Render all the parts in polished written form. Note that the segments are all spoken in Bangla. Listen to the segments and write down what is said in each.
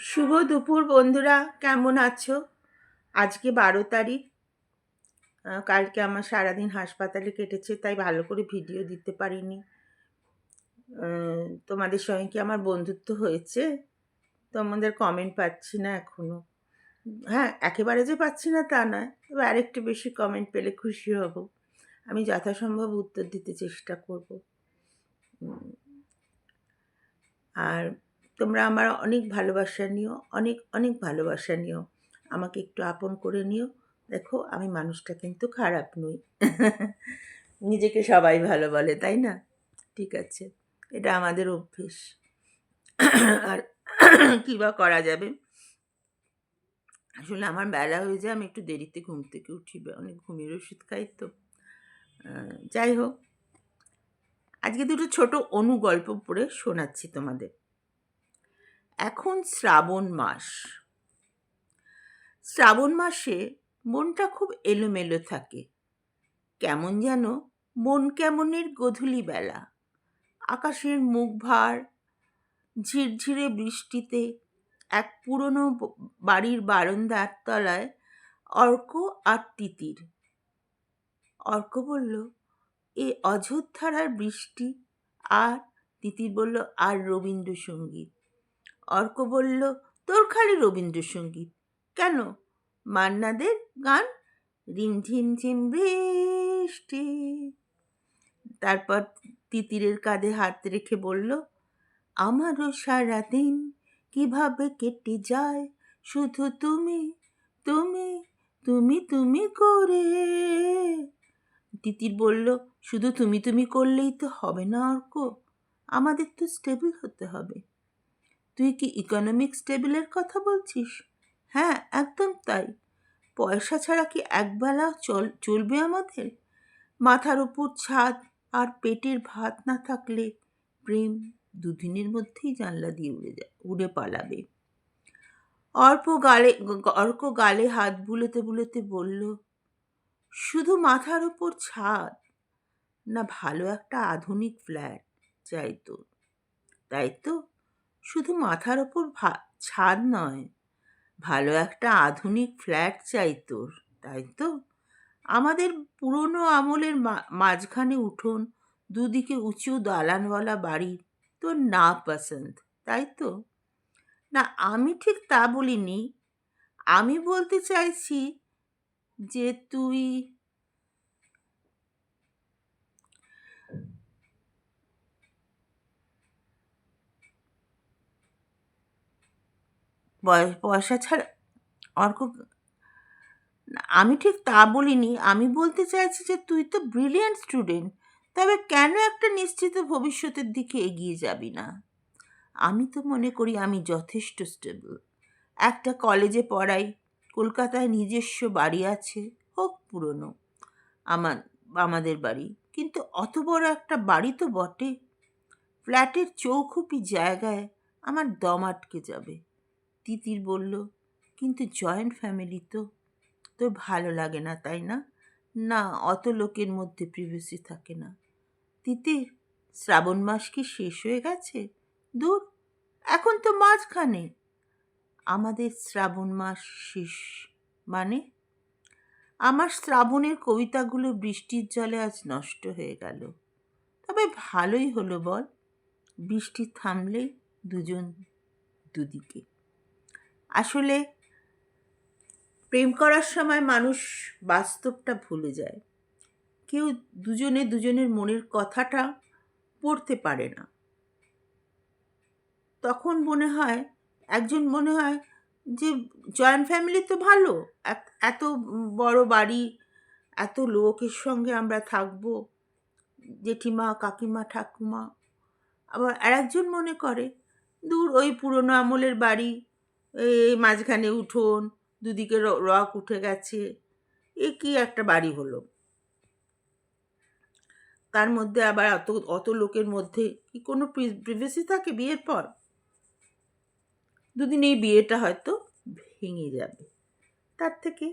শুভ দুপুর বন্ধুরা, কেমন আছো? আজকে 12 তারিখ। কালকে আমার সারাদিন হাসপাতালে কেটেছে, তাই ভালো করে ভিডিও দিতে পারিনি। তোমাদের সঙ্গে কি আমার বন্ধুত্ব হয়েছে? তোমাদের কমেন্ট পাচ্ছি না এখনো। হ্যাঁ, একেবারে যে পাচ্ছি না তা নয়, তবে আরেকটু বেশি কমেন্ট পেলে খুশি হব। আমি যথাসম্ভব উত্তর দিতে চেষ্টা করব। উম, আর তোমরা আমার অনেক ভালোবাসা নিও, অনেক অনেক ভালোবাসা নিও। আমাকে একটু আপন করে নিও। দেখো, আমি মানুষটা কিন্তু খারাপ নই। নিজেকে সবাই ভালো বলে, তাই না? ঠিক আছে, এটা আমাদের অভ্যেস। আর কী বা করা যাবে। আসলে আমার বেলা হয়ে যায়, আমি একটু দেরিতে ঘুম থেকে উঠি, অনেক ঘুমের ওষুধ খাই তো। যাই হোক, আজকে দুটো ছোট অনুগল্প পড়ে শোনাচ্ছি তোমাদের। এখন শ্রাবণ মাস। শ্রাবণ মাসে মনটা খুব এলোমেলো থাকে। কেমন যেন মন কেমনের গধূলি বেলা। আকাশের মুখ ভার, ঝিরঝিরে বৃষ্টিতে এক পুরনো বাড়ির বারান্দার তলায় অর্ক আর তিতির। অর্ক বলল, এ অযোধ্যার বৃষ্টি। আর তিতির বলল, আর রবীন্দ্রসঙ্গীত। অর্ক বলল, তোর খালি রবীন্দ্রসঙ্গীত কেন? মান্নাদের গান, রিমঝিম ঝিম বৃষ্টি। তারপর তিতিরের কাঁধে হাত রেখে বলল, আমারও সারাদিন কিভাবে কেটে যায় শুধু তুমি তুমি তুমি তুমি করে। তিতির বলল, শুধু তুমি তুমি করলেই তো হবে না অর্ক, আমাদের তো স্টেবল হতে হবে। তুই কি ইকোনমিক স্টেবলের কথা বলছিস? হ্যাঁ, একদম তাই। পয়সা ছাড়া কি একবেলা চলবে আমাদের? মাথার উপর ছাদ আর পেটের ভাত না থাকলে প্রেম দুদিনের মধ্যেই জানলা দিয়ে উড়ে পালাবে। অর্ক গালে হাত বুলোতে বুলোতে বলল, শুধু মাথার উপর ছাদ না, ভালো একটা আধুনিক ফ্ল্যাট চাই তো। তাই তো, শুধু মাথার ওপর ছাদ নয়, ভালো একটা আধুনিক ফ্ল্যাট চাই তোর, তাই তো? আমাদের পুরনো আমলের মাঝখানে উঠোন, দুদিকে উঁচু দালানওয়ালা বাড়ি তোর না পছন্দ, তাই তো? না, আমি ঠিক তা বলিনি। আমি বলতে চাইছি যে তুই পয়সা ছাড়া অর্ক। আমি ঠিক তা বলিনি। আমি বলতে চাইছি যে তুই তো ব্রিলিয়ান্ট স্টুডেন্ট, তবে কেন একটা নিশ্চিত ভবিষ্যতের দিকে এগিয়ে যাবি না? আমি তো মনে করি আমি যথেষ্ট স্টেবল। একটা কলেজে পড়াই, কলকাতায় নিজস্ব বাড়ি আছে, হোক পুরনো। আমার আমাদের বাড়ি, কিন্তু অত বড় একটা বাড়ি তো বটে। ফ্ল্যাটের চৌখুপি জায়গায় আমার দম আটকে যাবে। তিতির বলল, কিন্তু জয়েন্ট ফ্যামিলি তো তোর ভালো লাগে না, তাই না? না, অত লোকের মধ্যে প্রিভেসি থাকে না। তিতির, শ্রাবণ মাস কি শেষ হয়ে গেছে? দূর, এখন তো মাঝখানে। আমাদের শ্রাবণ মাস শেষ মানে? আমার শ্রাবণের কবিতাগুলো বৃষ্টির জলে আজ নষ্ট হয়ে গেল। তবে ভালোই হলো বল, বৃষ্টি থামলেই দুজন দুদিকে। আসলে প্রেম করার সময় মানুষ বাস্তবটা ভুলে যায়। কেউ দুজনে দুজনের মনের কথাটা পড়তে পারে না। তখন মনে হয় যে জয়েন্ট ফ্যামিলি তো ভালো, এত বড় বাড়ি, এত লোকের সঙ্গে আমরা থাকবো, জেঠিমা, কাকিমা, ঠাকুমা। আবার আরেকজন মনে করে, দূর, ওই পুরনো আমলের বাড়ি, এই মাঝখানে উঠোন, দুদিকে রক উঠে গেছে, এ কি একটা বাড়ি হলো? তার মধ্যে আবার অত অত লোকের মধ্যে কি কোনো প্রিভেসি থাকে বিয়ের পর? দুদিন এই বিয়েটা হয়তো ভেঙে যাবে। তার থেকে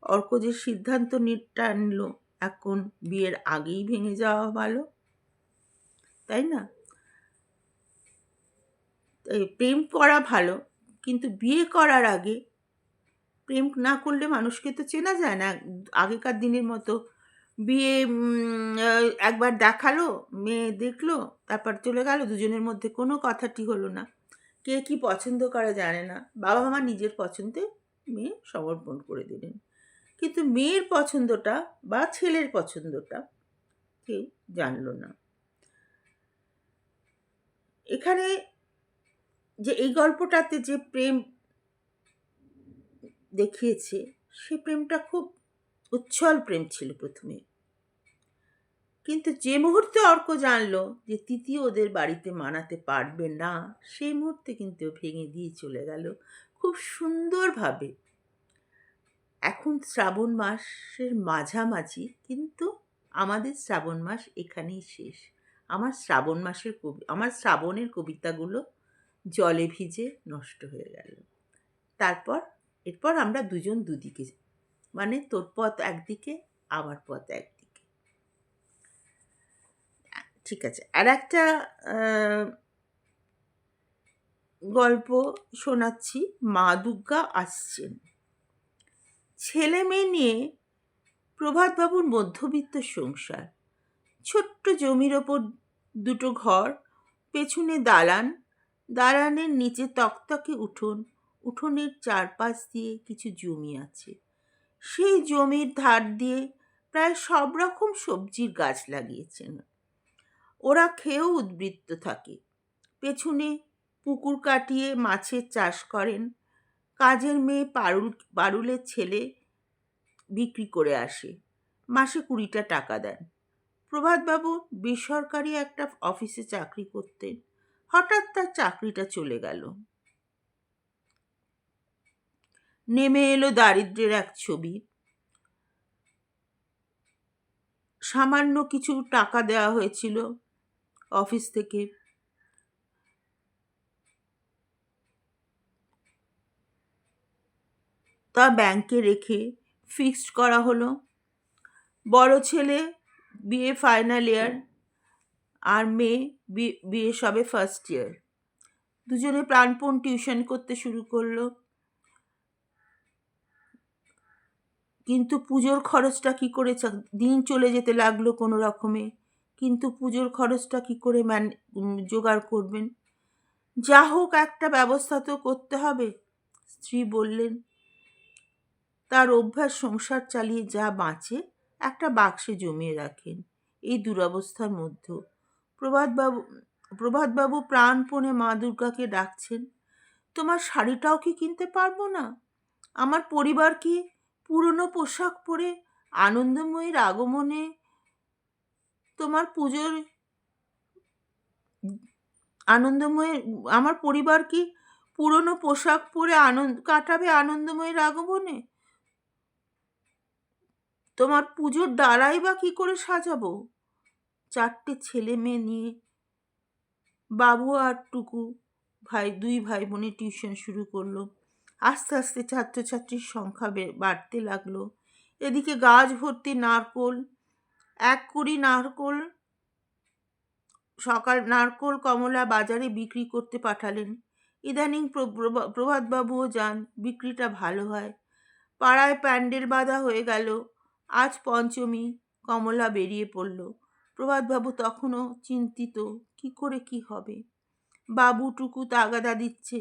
অর্ক যে সিদ্ধান্ত নিল, এখন বিয়ের আগেই ভেঙে যাওয়া ভালো, তাই না? প্রেম করা ভালো, কিন্তু বিয়ে করার আগে প্রেম না করলে মানুষকে তো চেনা যায় না। আগেকার দিনের মতো বিয়ে একবার দেখালো, মেয়ে দেখলো, তারপর চলে গেল, দুজনের মধ্যে কোনো কথাটি হলো না। কে কি পছন্দ করে জানে না, বাবা মা নিজের পছন্দে মেয়ে সমর্পণ করে দিলেন। কিন্তু মেয়ের পছন্দটা বা ছেলের পছন্দটা কেউ জানলো না। এখানে যে এই গল্পটাতে যে প্রেম দেখিয়েছে, সে প্রেমটা খুব উচ্ছল প্রেম ছিল প্রথমে। কিন্তু যে মুহূর্তে অর্ক জানলো যে তিথি ওদের বাড়িতে মানাতে পারবে না, সেই মুহূর্তে কিন্তু ও ভেঙে দিয়ে চলে গেল খুব সুন্দরভাবে। এখন শ্রাবণ মাসের মাঝামাঝি, কিন্তু আমাদের শ্রাবণ মাস এখানেই শেষ। আমার শ্রাবণের কবিতাগুলো জলে ভিজে নষ্ট হয়ে গেল। এরপর আমরা দুজন দুদিকে, মানে তোর পথ একদিকে, আমার পথ একদিকে। ঠিক আছে, আর একটা গল্প শোনাচ্ছি। মা দুর্গা আসছেন। ছেলে মেয়ে নিয়ে প্রভাতবাবুর মধ্যবিত্ত সংসার। ছোট্ট জমির ওপর দুটো ঘর, পেছনে দালান, দালানের নিচে তকতকে উঠোন, উঠোনের চারপাশ দিয়ে কিছু জমি আছে। সেই জমির ধার দিয়ে প্রায় সব রকম সবজির গাছ লাগিয়েছেন। ওরা খেয়েও উদ্বৃত্ত থাকে। পেছনে পুকুর কাটিয়ে মাছের চাষ করেন। কাজের মেয়ে পারুলের ছেলে বিক্রি করে আসে, মাসে 20টা টাকা দেন। প্রভাতবাবু বেসরকারি একটা অফিসে চাকরি করতেন। হঠাৎ তার চাকরিটা চলে গেল। নেমে এলো দারিদ্র্যের এক ছবি। সামান্য কিছু টাকা দেওয়া হয়েছিল অফিস থেকে। তা ব্যাংকে রেখে ফিক্সড করা হলো। বড় ছেলে বিএ ফাইনাল ইয়ার, আর মেয়ে বিএ সবে ফার্স্ট ইয়ার। দুজনে প্রাণপণ টিউশন করতে শুরু করলো। কিন্তু পুজোর খরচটা কি করে দিন চলে যেতে লাগলো কোনো রকমে। কিন্তু পুজোর খরচটা কি করে জোগাড় করবেন? যা হোক একটা ব্যবস্থা তো করতে হবে। স্ত্রী বললেন, তার অভ্যাস সংসার চালিয়ে যা বাঁচে একটা বাক্সে জমিয়ে রাখেন। এই দুরবস্থার মধ্যে প্রভাতবাবু প্রাণপণে মা দুর্গাকে ডাকছেন, তোমার শাড়িটাও কি কিনতে পারবো না? আমার পরিবার কি পুরনো পোশাক পরে আনন্দময়ীর আগমনে তোমার পুজোর আমার পরিবার কি পুরনো পোশাক পরে কাটাবে আনন্দময়ীর আগমনে? তোমার পুজোর ডালাই বা কি করে সাজাবো? 4টে ছেলে মেয়ে নিয়ে বাবু আর টুকু দুই ভাই বোনে টিউশন শুরু করলো। আস্তে আস্তে ছাত্রছাত্রীর সংখ্যা বাড়তে লাগলো। এদিকে গাছ ভর্তি নারকোল, 1 কুড়ি নারকোল কমলা বাজারে বিক্রি করতে পাঠালেন। ইদানিং প্রভাতবাবুও যান, বিক্রিটা ভালো হয়। পাড়ায় প্যান্ডেল বাঁধা হয়ে গেল। আজ পঞ্চমী, কমলা বেরিয়ে পড়ল। প্রভাতবাবু তখনও চিন্তিত, কি করে কি হবে। বাবুটুকু তাগাদা দিচ্ছে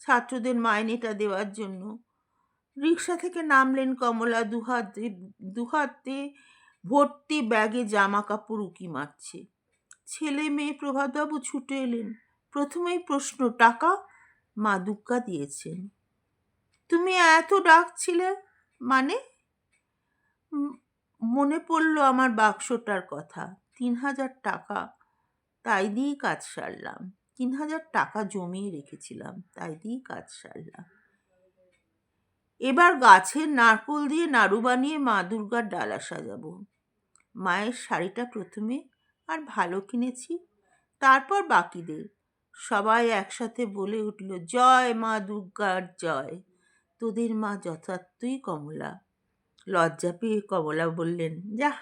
ছাত্রদের মাইনেটা দেওয়ার জন্য। রিকশা থেকে নামলেন কমলা, দুহাতে ভর্তি ব্যাগে জামা কাপড় উকি মারছে। ছেলে মেয়ে প্রভাতবাবু ছুটে এলেন। প্রথমেই প্রশ্ন, টাকা? মা দুর্গা দিয়েছেন। তুমি এত ডাকছিলে মানে? মনে পড়ল আমার বাক্সটার কথা। 3000 টাকা, তাই দিয়েই কাজ সারলাম। 3000 টাকা জমিয়ে রেখেছিলাম, তাই দিয়েই কাজ সারলাম। এবার গাছের নারকোল দিয়ে নাড়ু বানিয়ে মা দুর্গার ডালা সাজাবো। মায়ের শাড়িটা প্রথমে, আর ভালো কিনেছি, তারপর বাকিদের। সবাই একসাথে বলে উঠল, জয় মা দুর্গার জয়। তোদের মা যথার্থই কমলা। লজ্জা পেয়ে কমলা বললেন, যা।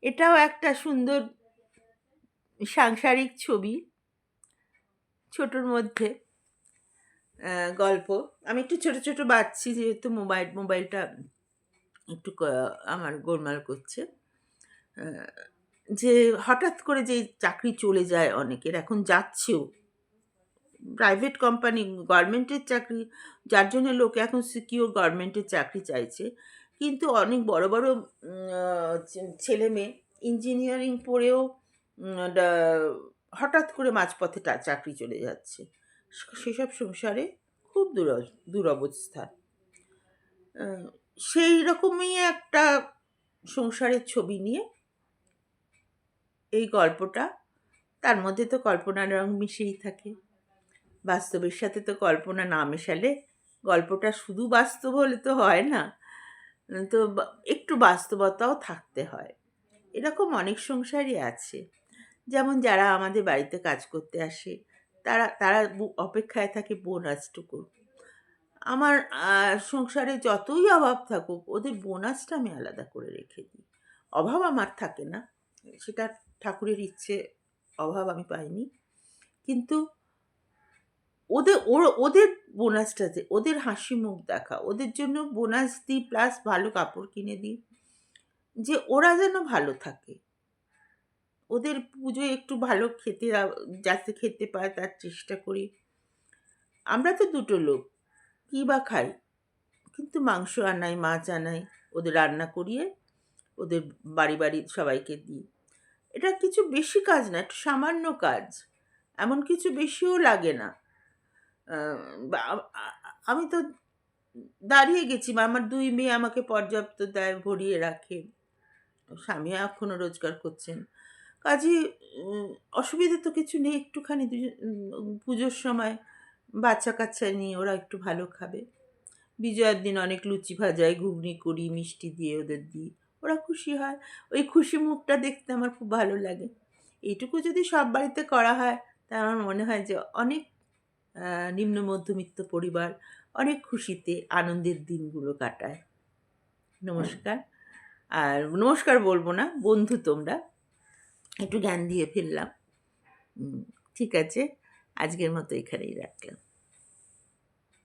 এটাও একটা সুন্দর সাংসারিক ছবি, ছোটর মধ্যে। গল্প। আমি একটু ছোট, ছোট বাঁচছি যেহেতু মোবাইলটা একটু আমার গোলমাল করছে। আ যে হঠাৎ করে যে চাকরি চলে যায় অনেকের, এখন যাচ্ছেও। প্রাইভেট কোম্পানি, গভর্নমেন্টের চাকরি, যার জন্য লোকে এখন সিকিউর গভর্নমেন্টের চাকরি চাইছে। কিন্তু অনেক বড়, বড় ছেলেমেয়ে ইঞ্জিনিয়ারিং পড়েও ডা হঠাৎ করে মাঝপথে চাকরি চলে যাচ্ছে। সেসব সংসারে খুব দুরবস্থা। আ সেই রকমই একটা সংসারের ছবি নিয়ে এই গল্পটা। তার মধ্যে তো কল্পনার রং মিশেই থাকে। বাস্তবের সাথে তো কল্পনা না মেশালে গল্পটা শুধু বাস্তব হলে তো হয় না। তো একটু বাস্তবতাও থাকতে হয়। এরকম অনেক সংসারই আছে। যেমন যারা আমাদের বাড়িতে কাজ করতে আসে, তারা তারা অপেক্ষায় থাকে বোনাসটুকুর। আমার সংসারে যতই অভাব থাকুক, ওদের বোনাসটা আমি আলাদা করে রেখে দিই। অভাব আমার থাকে না। সেটা ঠাকুরের ইচ্ছে, অভাব আমি পাইনি। কিন্তু ওদের বোনাসটা যে, ওদের হাসি মুখ দেখা, ওদের জন্য বোনাস দিই প্লাস ভালো কাপড় কিনে দিই। যে ওরা যেন ভালো থাকে। ওদের পুজোয় একটু ভালো খেতে যাতে খেতে পায় তার চেষ্টা করি। আমরা তো ২ টো লোক। কি বা খাই? কিন্তু মাংস আনাই, মাছ আনাই, ওদের রান্না করিয়ে ওদের বাড়ি সবাইকে দিই। এটা কিছু বেশি কাজ না, একটু সামান্য কাজ। এমন কিছু বেশিও লাগে না। আ বা আ আ আমি তো দাঁড়িয়ে গেছি বা আমার ২ মেয়ে আমাকে পর্যাপ্ত দেয়, ভরিয়ে রাখে। স্বামী এখনো রোজগার করছেন। কাজেই উম অসুবিধে তো কিছু নেই। একটুখানি পুজোর সময় বাচ্চা-কাচ্চা নিয়ে ওরা একটু ভালো খাবে। বিজয়ার দিন অনেক লুচি ভাজাই, ঘুগনি করি, মিষ্টি দিয়ে ওদের দিই। ওরা খুশি হয়। ওই খুশি মুখটা দেখতে আমার খুব ভালো লাগে। এইটুকু যদি সব বাড়িতে করা হয়, তা আমার মনে হয় যে অনেক আ নিম্ন মধ্যবিত্ত পরিবার অনেক খুশিতে আনন্দের দিনগুলো কাটায়। নমস্কার। আর নমস্কার বলব না, বন্ধু তোমরা। একটু জ্ঞান দিয়ে ফেললাম। ঠিক আছে। আজকের মতো এখানেই রাখলাম।